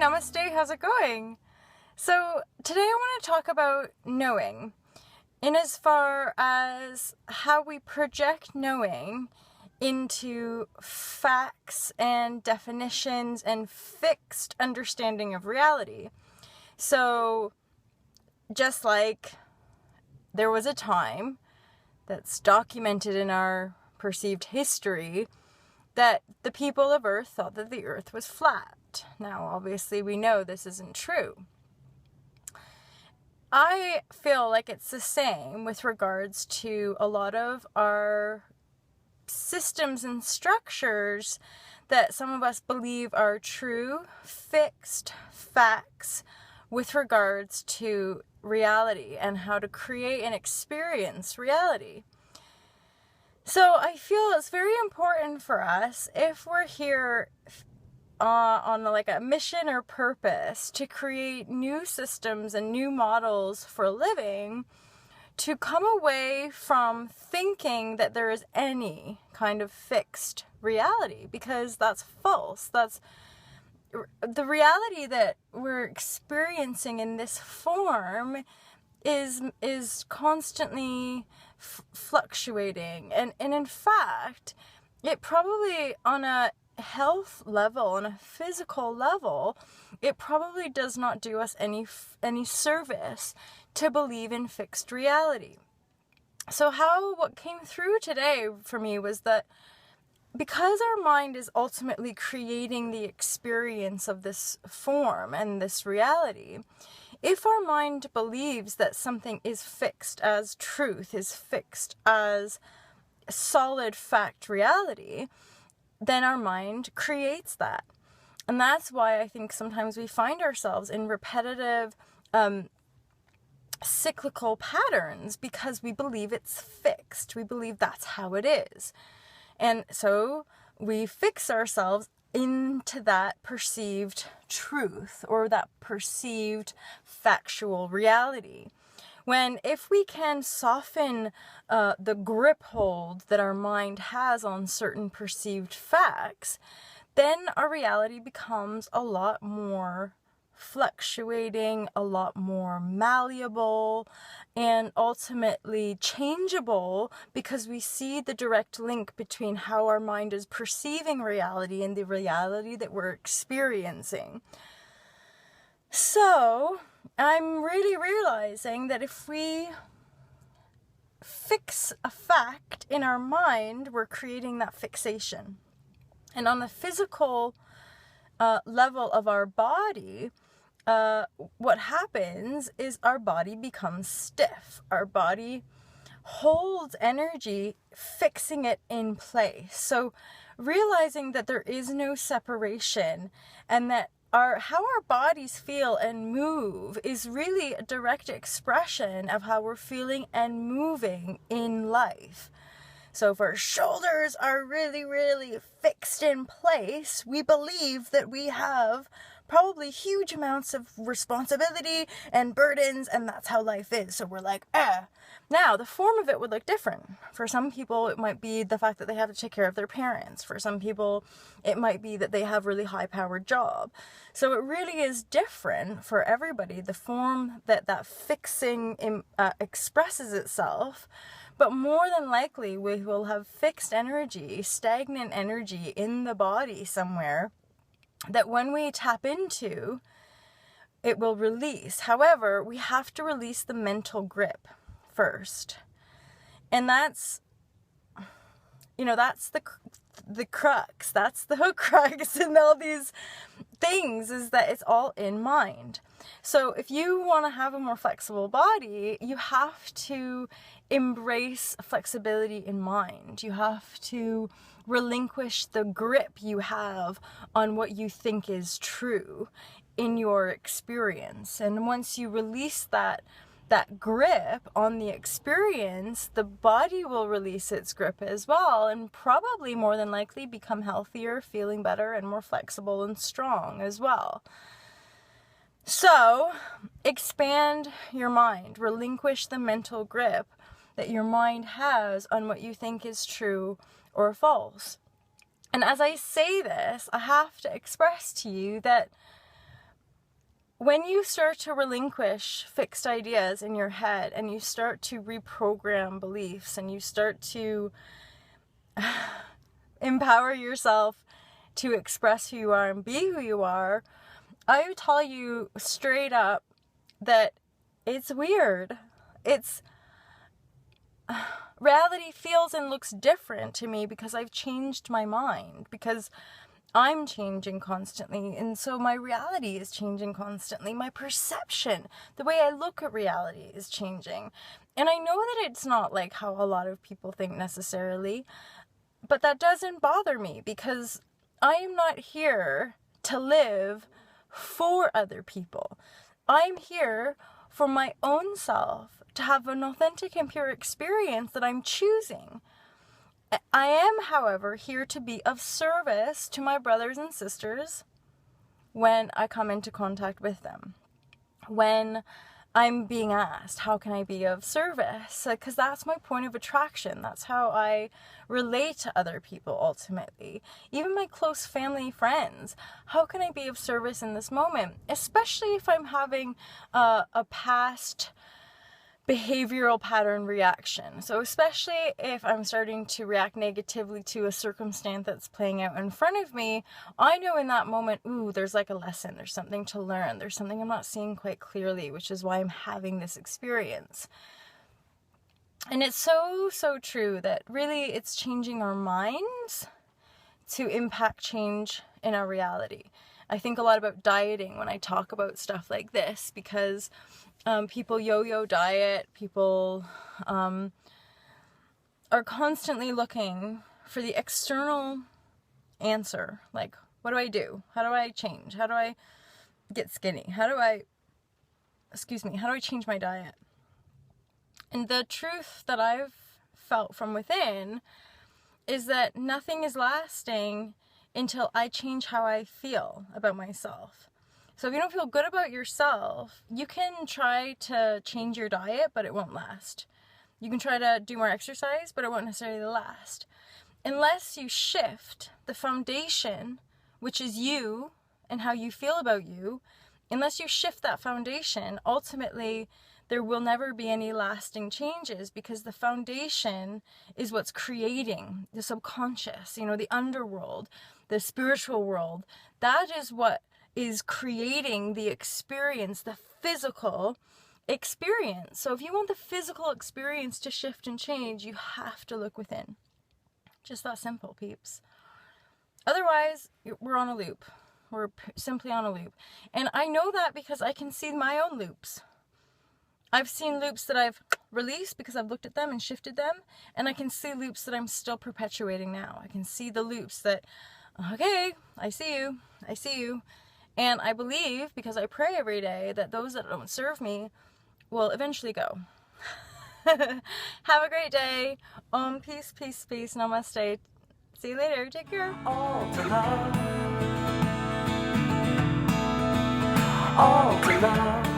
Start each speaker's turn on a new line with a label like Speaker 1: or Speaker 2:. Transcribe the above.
Speaker 1: namaste, how's it going? So today I want to talk about knowing, in as far as how we project knowing into facts and definitions and fixed understanding of reality. So just like there was a time that's documented in our perceived history that the people of Earth thought that the Earth was flat. Now, obviously, we know this isn't true. I feel like it's the same with regards to a lot of our systems and structures that some of us believe are true, fixed facts with regards to reality and how to create and experience reality. So I feel it's very important for us, if we're here on like a mission or purpose to create new systems and new models for living, to come away from thinking that there is any kind of fixed reality, because that's false. That's the reality that we're experiencing in this form is constantly fluctuating, and in fact it probably, on a health level, on a physical level, it probably does not do us any service to believe in fixed reality. So what came through today for me was that because our mind is ultimately creating the experience of this form and this reality, if our mind believes that something is fixed as truth, is fixed as solid fact reality, then our mind creates that. And that's why I think sometimes we find ourselves in repetitive, cyclical patterns, because we believe it's fixed. We believe that's how it is. And so we fix ourselves into that perceived truth or that perceived factual reality. When if we can soften the grip hold that our mind has on certain perceived facts, then our reality becomes a lot more fluctuating, a lot more malleable, and ultimately changeable, because we see the direct link between how our mind is perceiving reality and the reality that we're experiencing. So I'm really realizing that if we fix a fact in our mind, we're creating that fixation. And on the physical level of our body, what happens is our body becomes stiff. Our body holds energy, fixing it in place. So realizing that there is no separation, and that how our bodies feel and move is really a direct expression of how we're feeling and moving in life. So if our shoulders are really, really fixed in place, we believe that we have probably huge amounts of responsibility and burdens, and that's how life is. So we're like, Now, the form of it would look different. For some people, it might be the fact that they have to take care of their parents. For some people, it might be that they have a really high-powered job. So it really is different for everybody, the form that fixing expresses itself. But more than likely, we will have fixed energy, stagnant energy in the body somewhere that when we tap into, it will release. However, we have to release the mental grip first. And that's the crux. That's the hook crux in all these things, is that it's all in mind. So if you want to have a more flexible body, you have to embrace flexibility in mind. You have to relinquish the grip you have on what you think is true in your experience. And once you release that grip on the experience, the body will release its grip as well, and probably more than likely become healthier, feeling better, and more flexible and strong as well. So expand your mind, relinquish the mental grip that your mind has on what you think is true or false. And as I say this, I have to express to you that when you start to relinquish fixed ideas in your head and you start to reprogram beliefs and you start to empower yourself to express who you are and be who you are, I would tell you straight up that it's weird. Reality feels and looks different to me because I've changed my mind, because I'm changing constantly, and so my reality is changing constantly. My perception, the way I look at reality is changing. And I know that it's not like how a lot of people think necessarily, but that doesn't bother me because I am not here to live for other people. I'm here for my own self, to have an authentic and pure experience that I'm choosing. I am, however, here to be of service to my brothers and sisters when I come into contact with them. When I'm being asked, how can I be of service? Because that's my point of attraction. That's how I relate to other people ultimately. Even my close family friends. How can I be of service in this moment? Especially if I'm having a past behavioral pattern reaction. So especially if I'm starting to react negatively to a circumstance that's playing out in front of me, I know in that moment, ooh, there's like a lesson, there's something to learn, there's something I'm not seeing quite clearly, which is why I'm having this experience. And it's so true that really it's changing our minds to impact change in our reality. I think a lot about dieting when I talk about stuff like this, because people yo-yo diet, people are constantly looking for the external answer. Like, what do I do? How do I change? How do I get skinny? How do I change my diet? And the truth that I've felt from within is that nothing is lasting until I change how I feel about myself. So if you don't feel good about yourself, you can try to change your diet, but it won't last. You can try to do more exercise, but it won't necessarily last. Unless you shift the foundation, which is you and how you feel about you, unless you shift that foundation, ultimately there will never be any lasting changes, because the foundation is what's creating the subconscious, the underworld, the spiritual world. That is what is creating the experience, the physical experience. So if you want the physical experience to shift and change, you have to look within. Just that simple, peeps. Otherwise, we're on a loop. We're simply on a loop. And I know that because I can see my own loops. I've seen loops that I've released because I've looked at them and shifted them. And I can see loops that I'm still perpetuating now. I can see the loops that, okay, I see you. And I believe, because I pray every day, that those that don't serve me will eventually go. Have a great day. Peace, peace, peace. Namaste. See you later. Take care.
Speaker 2: All to love. All to love.